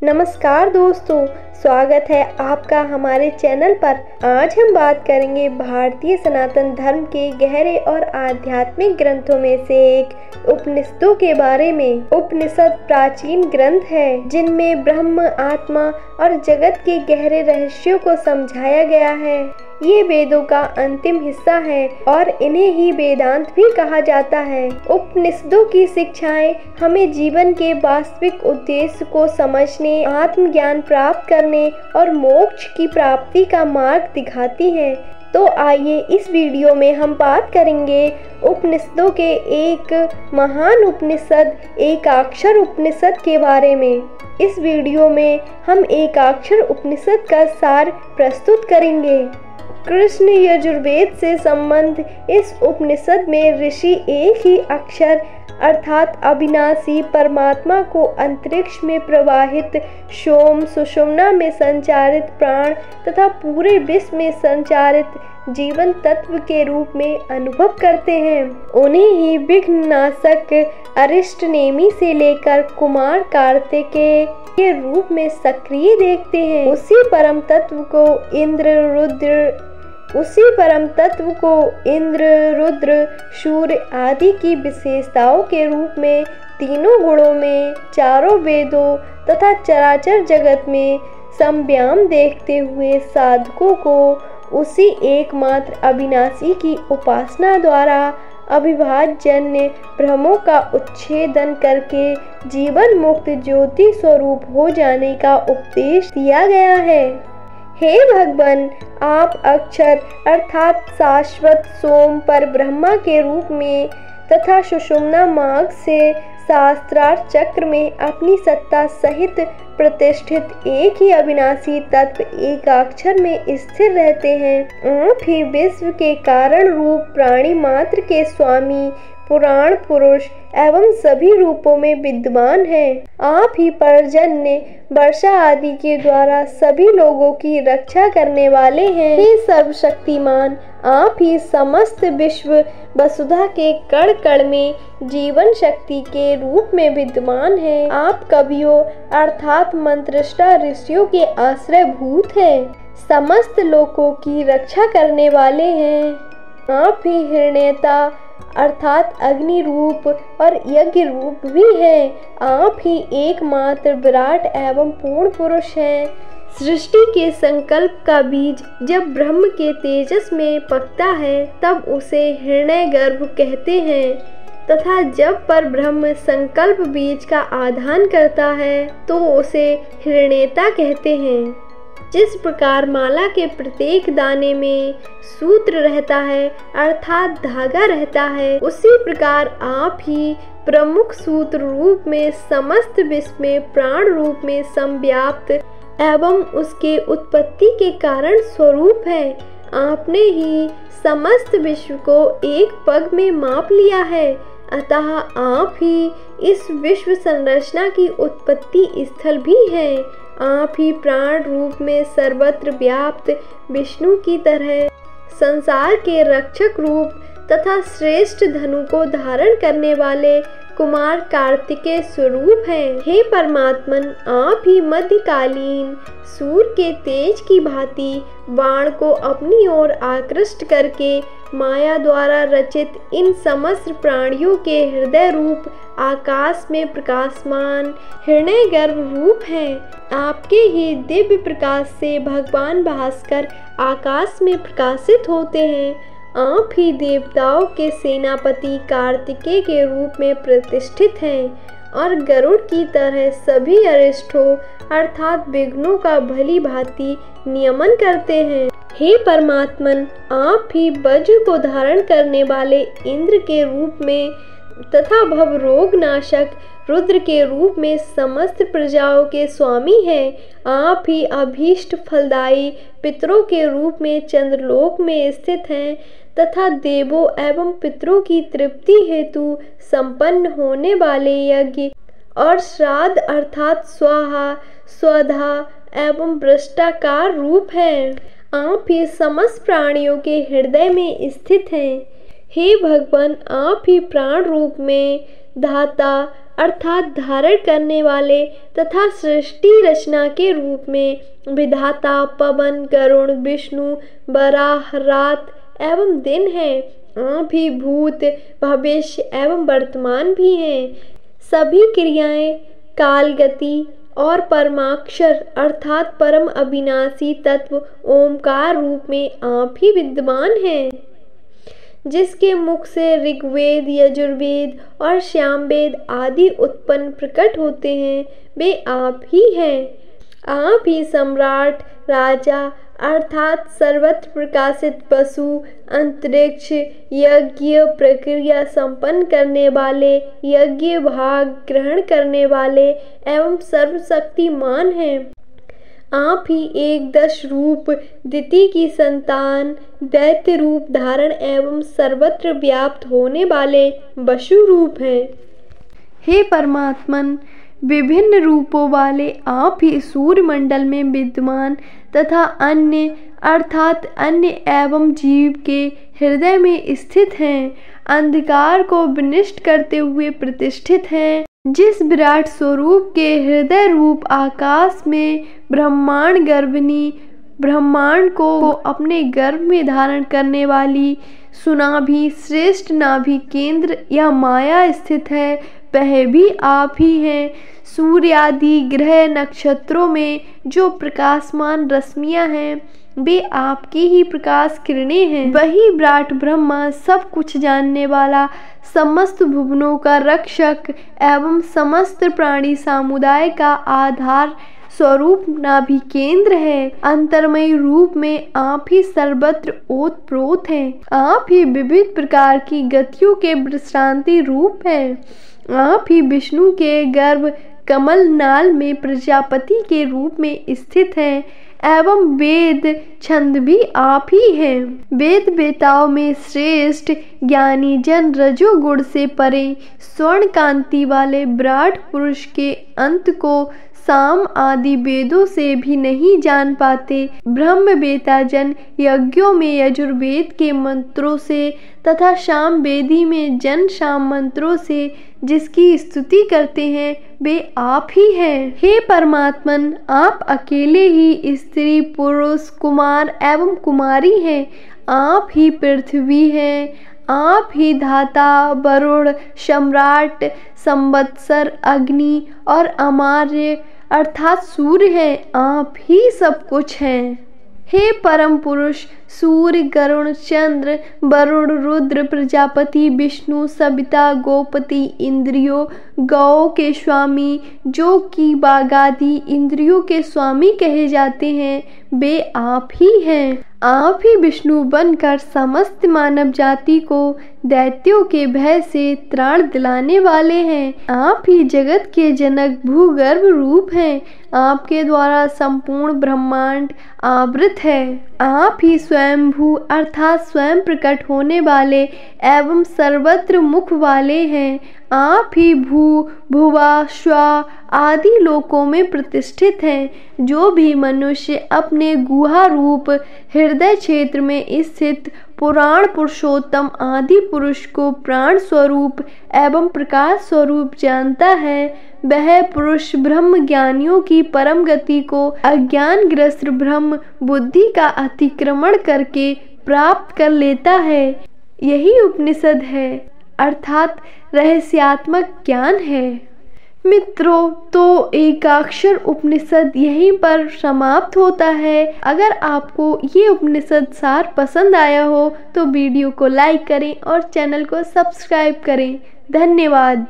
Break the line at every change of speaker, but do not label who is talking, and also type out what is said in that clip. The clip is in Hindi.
नमस्कार दोस्तों, स्वागत है आपका हमारे चैनल पर। आज हम बात करेंगे भारतीय सनातन धर्म के गहरे और आध्यात्मिक ग्रंथों में से एक उपनिषदों के बारे में। उपनिषद प्राचीन ग्रंथ है जिनमें ब्रह्म, आत्मा और जगत के गहरे रहस्यों को समझाया गया है। ये वेदों का अंतिम हिस्सा है और इन्हें ही वेदांत भी कहा जाता है। उपनिषदों की शिक्षाएं हमें जीवन के वास्तविक उद्देश्य को समझने, आत्मज्ञान प्राप्त करने और मोक्ष की प्राप्ति का मार्ग दिखाती हैं। तो आइए इस वीडियो में हम बात करेंगे उपनिषदों के एक महान उपनिषद एकाक्षर उपनिषद के बारे में। इस वीडियो में हम एकाक्षर उपनिषद का सार प्रस्तुत करेंगे। कृष्ण यजुर्वेद से संबंध इस उपनिषद में ऋषि एक ही अक्षर अर्थात अविनाशी परमात्मा को अंतरिक्ष में प्रवाहित सोम, सुषुम्ना में संचारित प्राण तथा पूरे विश्व में संचारित जीवन तत्व के रूप में अनुभव करते हैं। उन्हें ही विघ्ननाशक अरिष्ट नेमि से लेकर कुमार कार्तिकेय के रूप में सक्रिय देखते हैं। उसी परम तत्व को इंद्र, रुद्र, सूर्य आदि की विशेषताओं के रूप में तीनों गुणों में, चारों वेदों तथा चराचर जगत में समव्याम देखते हुए साधकों को उसी एकमात्र अविनाशी की उपासना द्वारा अविभाज्य भ्रमों का उच्छेदन करके जीवन मुक्त ज्योति स्वरूप हो जाने का उपदेश दिया गया है। हे भगवान, आप अक्षर अर्थात शाश्वत सोम पर ब्रह्मा के रूप में तथा सुषुम्ना मार्ग से शास्त्रार्थ चक्र में अपनी सत्ता सहित प्रतिष्ठित एक ही अविनाशी तत्व एकाक्षर में स्थिर रहते हैं। आप ही विश्व के कारण रूप प्राणी मात्र के स्वामी, पुराण पुरुष एवं सभी रूपों में विद्यमान हैं। आप ही पर्जन्य, वर्षा आदि के द्वारा सभी लोगों की रक्षा करने वाले हैं। हे सर्वशक्तिमान, आप ही समस्त विश्व वसुधा के कण कण में जीवन शक्ति के रूप में विद्यमान हैं। आप कवियों अर्थात मंत्रष्टा ऋषियों के आश्रय भूत हैं। समस्त लोकों की रक्षा करने वाले हैं। आप ही हिरण्यता अर्थात अग्नि रूप और यज्ञ रूप भी हैं। आप ही एकमात्र विराट एवं पूर्ण पुरुष हैं। सृष्टि के संकल्प का बीज जब ब्रह्म के तेजस में पकता है तब उसे हिरण्य गर्भ कहते हैं तथा जब पर ब्रह्म संकल्प बीज का आधान करता है तो उसे हिरण्यता कहते हैं। जिस प्रकार माला के प्रत्येक दाने में सूत्र रहता है अर्थात धागा रहता है, उसी प्रकार आप ही प्रमुख सूत्र रूप में समस्त विश्व में प्राण रूप में संव्याप्त एवं उसके उत्पत्ति के कारण स्वरूप है। आपने ही समस्त विश्व को एक पग में माप लिया है, अतः आप ही इस विश्व संरचना की उत्पत्ति स्थल भी है। आप ही प्राण रूप में सर्वत्र व्याप्त विष्णु की तरह संसार के रक्षक रूप तथा श्रेष्ठ धनु को धारण करने वाले कुमार कार्तिकेय स्वरूप हैं। हे परमात्मन, आप ही मध्यकालीन सूर्य के तेज की भांति बाण को अपनी ओर आकृष्ट करके माया द्वारा रचित इन समस्त प्राणियों के हृदय रूप आकाश में प्रकाशमान हिरण्य गर्भ रूप हैं। आपके ही दिव्य प्रकाश से भगवान भास्कर आकाश में प्रकाशित होते हैं। आप ही देवताओं के सेनापति कार्तिकेय के रूप में प्रतिष्ठित हैं और गरुड़ की तरह सभी अरिष्टों अर्थात विघ्नों का भली भांति नियमन करते हैं। हे परमात्मन, आप ही वज्र को धारण करने वाले इंद्र के रूप में तथा भव रोग नाशक रुद्र के रूप में समस्त प्रजाओं के स्वामी हैं। आप ही अभीष्ट फलदायी पितरों के रूप में चंद्रलोक में स्थित हैं तथा देवों एवं पितरों की तृप्ति हेतु संपन्न होने वाले यज्ञ और श्राद्ध अर्थात स्वाहा, स्वधा एवं भ्रष्टाकार रूप हैं। आप ही समस्त प्राणियों के हृदय में स्थित हैं। हे भगवान, आप ही प्राण रूप में धाता अर्थात धारण करने वाले तथा सृष्टि रचना के रूप में विधाता पवन, गरुड़, विष्णु, वराह, रात एवं दिन है। आप ही भूत, भविष्य एवं वर्तमान भी हैं। सभी क्रियाएं, काल, गति और परमाक्षर अर्थात परम अविनाशी तत्व ओमकार रूप में आप ही विद्यमान हैं। जिसके मुख से ऋग्वेद, यजुर्वेद और सामवेद आदि उत्पन्न प्रकट होते हैं, वे आप ही हैं। आप ही सम्राट, राजा अर्थात सर्वत्र प्रकाशित वसु, अंतरिक्ष, यज्ञ प्रक्रिया संपन्न करने वाले, यज्ञ भाग ग्रहण करने वाले एवं सर्वशक्तिमान हैं। आप ही एक दश रूप दिति की संतान, दैत्य रूप धारण एवं सर्वत्र व्याप्त होने वाले वसु रूप हैं। हे परमात्मन, विभिन्न रूपों वाले आप ही सूर्य मंडल में विद्यमान तथा अन्य अर्थात अन्य एवं जीव के हृदय में स्थित हैं। अंधकार को विनष्ट करते हुए प्रतिष्ठित हैं। जिस विराट स्वरूप के हृदय रूप आकाश में ब्रह्मांड गर्भिणी, ब्रह्मांड को अपने गर्भ में धारण करने वाली सुनाभि, श्रेष्ठ नाभि केंद्र या माया स्थित है, वह भी आप ही हैं। सूर्य आदि ग्रह नक्षत्रों में जो प्रकाशमान रश्मियां हैं, वे आपकी ही प्रकाश किरणें हैं। वही विराट ब्रह्मा, सब कुछ जानने वाला, समस्त भुवनों का रक्षक एवं समस्त प्राणी समुदाय का आधार स्वरूप नाभि केंद्र है। अंतर्मयी रूप में आप ही सर्वत्र ओतप्रोत हैं। आप ही विविध प्रकार की गतियों के विश्रांति रूप हैं। आप ही विष्णु के गर्भ कमल नाल में प्रजापति के रूप में स्थित हैं एवं वेद छंद भी आप ही हैं। वेद वेताओं में श्रेष्ठ ज्ञानी जन रजोगुण से परे स्वर्ण कांति वाले विराट पुरुष के अंत को साम आदि वेदों से भी नहीं जान पाते। ब्रह्म वेता जन यज्ञों में यजुर्वेद के मंत्रों से तथा साम वेदी में जन साम मंत्रों से जिसकी स्तुति करते हैं, वे आप ही हैं। हे परमात्मन, आप अकेले ही स्त्री, पुरुष, कुमार एवं कुमारी हैं। आप ही पृथ्वी हैं। आप ही धाता, वरुण, सम्राट, संवत्सर, अग्नि और अमार्य अर्थात सूर्य हैं। आप ही सब कुछ हैं। हे परम पुरुष, सूर्य, गरुण, चंद्र, वरुण, रुद्र, प्रजापति, विष्णु, सविता, गोपति, इंद्रियों, गौ के स्वामी, जो कि बागादि इंद्रियों के स्वामी कहे जाते हैं, वे आप ही हैं। आप ही विष्णु बनकर समस्त मानव जाति को दैत्यों के भय से त्राण दिलाने वाले हैं। आप ही जगत के जनक भूगर्भ रूप हैं। आपके द्वारा संपूर्ण ब्रह्मांड आवृत है। आप ही स्वयंभू अर्थात स्वयं प्रकट होने वाले एवं सर्वत्र मुख वाले हैं। आप ही भू, भुवा, श्वा आदि लोकों में प्रतिष्ठित हैं। जो भी मनुष्य अपने गुहा रूप हृदय क्षेत्र में स्थित पुराण पुरुषोत्तम आदि पुरुष को प्राण स्वरूप एवं प्रकाश स्वरूप जानता है, वह पुरुष ब्रह्म ज्ञानियों की परम गति को अज्ञानग्रस्त ब्रह्म बुद्धि का अतिक्रमण करके प्राप्त कर लेता है। यही उपनिषद है अर्थात रहस्यात्मक ज्ञान है। मित्रों, तो एकाक्षर उपनिषद यहीं पर समाप्त होता है। अगर आपको ये उपनिषद सार पसंद आया हो तो वीडियो को लाइक करें और चैनल को सब्सक्राइब करें। धन्यवाद।